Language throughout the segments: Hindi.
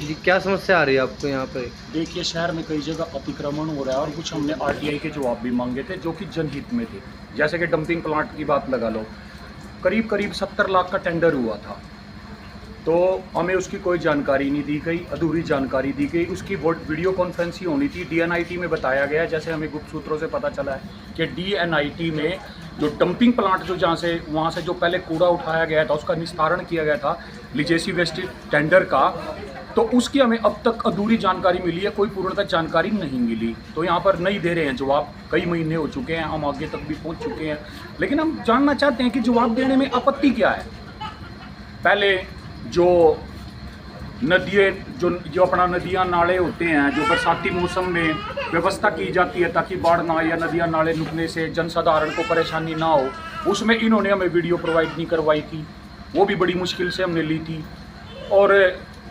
जी, क्या समस्या आ रही है आपको यहाँ पे? देखिए, शहर में कई जगह अतिक्रमण हो रहा है और कुछ हमने आरटीआई के जवाब भी मांगे थे जो कि जनहित में थे। जैसे कि डंपिंग प्लांट की बात लगा लो, करीब करीब 70 लाख का टेंडर हुआ था, तो हमें उसकी कोई जानकारी नहीं दी गई, अधूरी जानकारी दी गई। उसकी वीडियो कॉन्फ्रेंस ही होनी थी। डीएनआईटी में बताया गया, जैसे हमें गुप्त सूत्रों से पता चला है कि डीएनआईटी में जो डंपिंग प्लांट जो वहाँ से जो पहले कूड़ा उठाया गया था, उसका निस्तारण किया गया था लिजेसी वेस्ट टेंडर का, तो उसकी हमें अब तक अधूरी जानकारी मिली है, कोई पूर्णतः जानकारी नहीं मिली। तो यहाँ पर नहीं दे रहे हैं जवाब, कई महीने हो चुके हैं, हम आगे तक भी पहुँच चुके हैं, लेकिन हम जानना चाहते हैं कि जवाब देने में आपत्ति क्या है। पहले जो जो अपना नदियाँ नाले होते हैं, जो बरसाती मौसम में व्यवस्था की जाती है ताकि बाढ़ ना आए या नदियाँ नाले नुकने से जनसाधारण को परेशानी ना हो, उसमें इन्होंने हमें वीडियो प्रोवाइड नहीं करवाई थी, वो भी बड़ी मुश्किल से हमने ली थी। और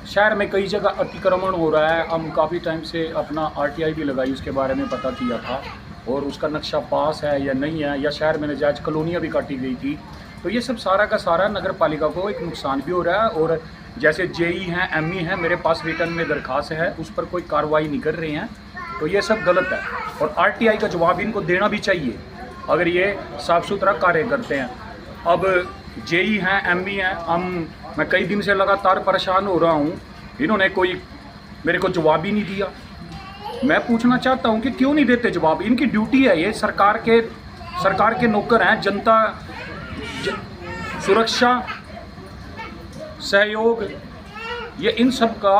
शहर में कई जगह अतिक्रमण हो रहा है, हम काफ़ी टाइम से अपना आरटीआई भी लगाई, उसके बारे में पता किया था, और उसका नक्शा पास है या नहीं है, या शहर में नाजायज कॉलोनियाँ भी काटी गई थी। तो ये सब सारा का सारा नगर पालिका को एक नुकसान भी हो रहा है। और जैसे जेई हैं, एमई हैं, मेरे पास रिटर्न में दरख्वास्त है, उस पर कोई कार्रवाई नहीं कर रहे हैं, तो ये सब गलत है। और आरटीआई का जवाब इनको देना भी चाहिए अगर ये साफ़ सुथरा कार्य करते हैं। अब जेई हैं, एमई हैं, मैं कई दिन से लगातार परेशान हो रहा हूँ, इन्होंने कोई मेरे को जवाब ही नहीं दिया। मैं पूछना चाहता हूँ कि क्यों नहीं देते जवाब? इनकी ड्यूटी है, ये सरकार के नौकर हैं। जनता सुरक्षा, सहयोग, ये इन सब का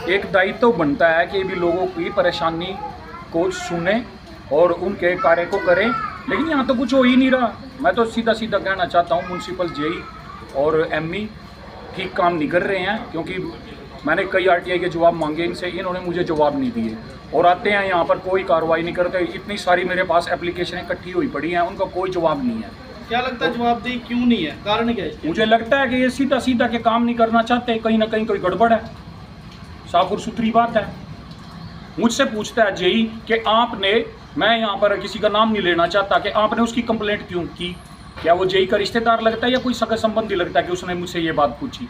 एक दायित्व बनता है कि भी लोगों की परेशानी को सुने और उनके कार्य को करें, लेकिन यहाँ तो कुछ हो ही नहीं रहा। मैं तो सीधा सीधा कहना चाहता हूँ, म्यूनसिपल जेई और एमई ठीक काम नहीं कर रहे हैं, क्योंकि मैंने कई आरटीआई के जवाब मांगे इनसे, इन्होंने मुझे जवाब नहीं दिए, और आते हैं यहाँ पर कोई कार्रवाई नहीं करते। इतनी सारी मेरे पास एप्लीकेशनें इकट्ठी हुई पड़ी हैं, उनका कोई जवाब नहीं है। क्या लगता है जवाबदेही क्यों नहीं है? कारण क्या है? मुझे लगता है कि ये सीधा सीधा के काम नहीं करना चाहते, कहीं ना कहीं कोई गड़बड़ है, साफ और सुथरी बात है। मुझसे पूछता है जेई कि आपने, मैं यहाँ पर किसी का नाम नहीं लेना चाहता, कि आपने उसकी कंप्लेंट क्यों की? क्या वो जेई का रिश्तेदार लगता है या कोई सगा संबंधी लगता है कि उसने मुझसे ये बात पूछी?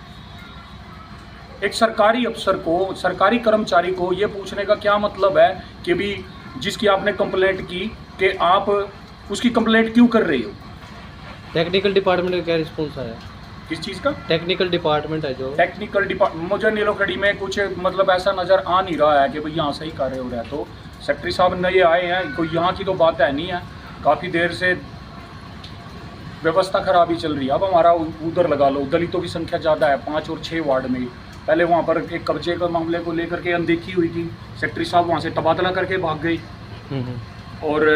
एक सरकारी अफसर को, सरकारी कर्मचारी को ये पूछने का क्या मतलब है कि भी जिसकी आपने कंप्लेंट की कि आप उसकी कंप्लेंट क्यों कर रहे हो? टेक्निकल डिपार्टमेंट का क्या रिस्पॉन्स आया? किस चीज़ का? टेक्निकल डिपार्टमेंट है जो टेक्निकल डिपार्टमेंट, मुझे नीलोखड़ी में कुछ मतलब ऐसा नज़र आ नहीं रहा है कि भाई यहाँ सही कार्य हो रहा है। तो सेक्रेटरी साहब नए आए हैं, कोई यहाँ की तो बात है नहीं है, काफ़ी देर से व्यवस्था खराब ही चल रही है। अब हमारा उधर लगा लो, दलितों की संख्या ज़्यादा है 5 और 6 वार्ड में, पहले वहाँ पर एक कब्जे के मामले को लेकर के अनदेखी हुई थी, सेक्रेटरी साहब वहाँ से तबादला करके भाग गई। और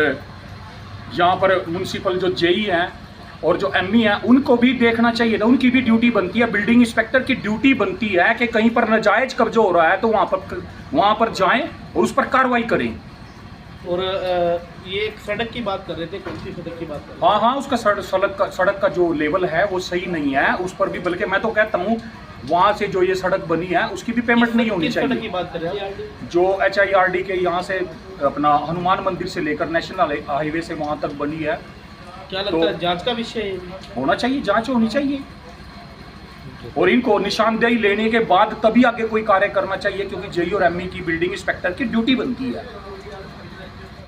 यहाँ पर म्यूनसिपल जो जेई हैं और जो एमई हैं, उनको भी देखना चाहिए था, उनकी भी ड्यूटी बनती है, बिल्डिंग इंस्पेक्टर की ड्यूटी बनती है कि कहीं पर नाजायज कब्जा हो रहा है तो वहाँ पर जाएं और उस पर कार्रवाई करें। और ये एक सड़क की बात कर रहे थे, कौन सी सड़क की बात कर रहे थे? हाँ, उसका सड़क का जो लेवल है वो सही नहीं है, उस पर भी, बल्कि मैं तो कहता हूँ वहाँ से जो ये सड़क बनी है उसकी भी पेमेंट नहीं होनी चाहिए। सड़क की बात कर रहे हैं जो HIRD के यहाँ से अपना हनुमान मंदिर से लेकर नेशनल हाईवे से वहाँ तक बनी है। क्या लगता है जांच का विषय है? होना चाहिए, जांच होनी चाहिए, और इनको निशानदेही लेने के बाद तभी आगे कोई कार्य करना चाहिए, क्योंकि जेई और एमई की बिल्डिंग इंस्पेक्टर की ड्यूटी बनती है।